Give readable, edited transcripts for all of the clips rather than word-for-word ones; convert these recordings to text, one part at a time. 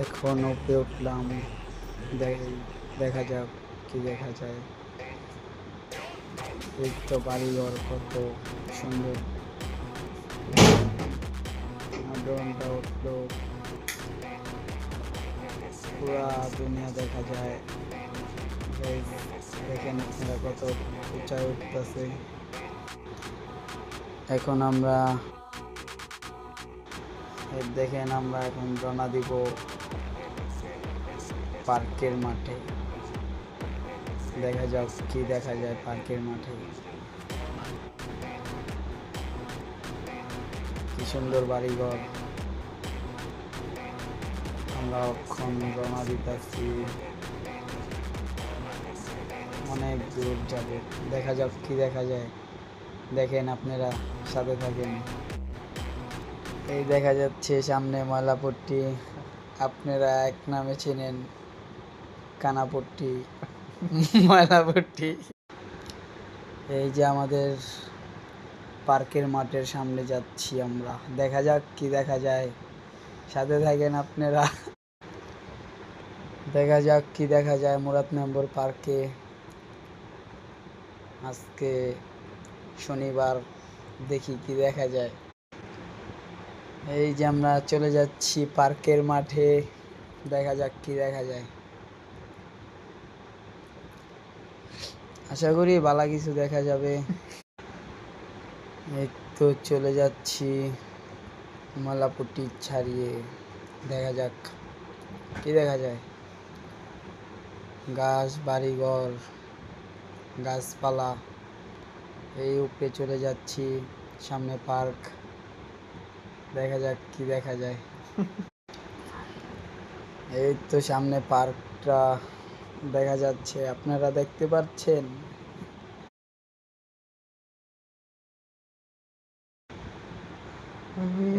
এখন উপরে উঠলাম, দেখা যাক কি দেখা যায়। এই তো বাড়িঘর কত সুন্দর। ড্রোনটা উঠলো, পুরা দুনিয়া দেখা যায়। দেখেন আপনারা কত উঁচায় উঠতেছে। এখন আমরা দেখেন আমরা এখন রওনা দিব পার্কের মাঠে। দেখা যাক কি দেখা যায় পার্কের মাঠে। কি সুন্দর বাড়িঘর। আমরা এখন রওনা দিতেছি, অনেক দূর যাব। দেখা যাক কি দেখা যায়। দেখেন আপনারা সাথে থাকেন। এই দেখা যাচ্ছে সামনে ময়লাপট্টি, আপনারা এক নামে চেনেন কানাপট্টি, ময়লাপট্টি। এই যে আমাদের পার্কের মাঠের সামনে যাচ্ছি আমরা। দেখা যাক কি দেখা যায়, সাথে থাকেন আপনারা। দেখা যাক কি দেখা যায় মুরাদ মেম্বার পার্কে। আজকে শনিবার, দেখি কি দেখা যায়। এই যে আমরা চলে যাচ্ছি পার্কের মাঠে। দেখা যাক কি দেখা যায়। আশা করি ভালো কিছু দেখা যাবে। এই তো চলে যাচ্ছি মালাপট্টি ছাড়িয়ে। দেখা যাক কি দেখা যায়। গাছ, বাড়িঘর, গাছপালা। এই উপরে চলে যাচ্ছি, সামনে পার্ক। দেখা যাক কি দেখা যায়। এই তো সামনে পার্কটা দেখা যাচ্ছে, আপনারা দেখতে পাচ্ছেন।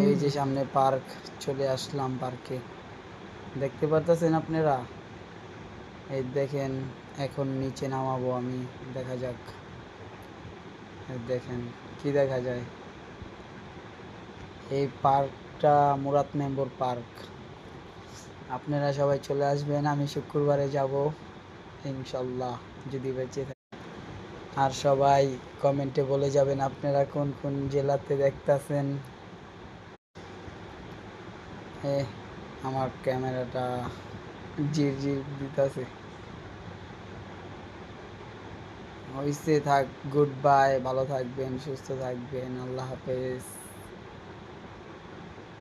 এই যে সামনে পার্ক, চলে আসলাম পার্কে। দেখতে পারতেছেন আপনারা। এই দেখেন এখন নিচে নামাবো আমি। দেখা যাক, দেখেন কি দেখা যায়। এই পার্কটা মুরাদ মেম্বার পার্ক। আপনারা সবাই চলে আসবেন, আমি শুক্রবারে যাব ইনশাল্লাহ, যদি বেঁচে থাকি। আর সবাই কমেন্টে বলে যাবেন আপনারা কোন কোন জেলাতে দেখতেছেন। আমার ক্যামেরাটা জির জির দিতেছে। হইছে, থাক, গুড বাই, ভালো থাকবেন, সুস্থ থাকবেন, আল্লাহ হাফেজ।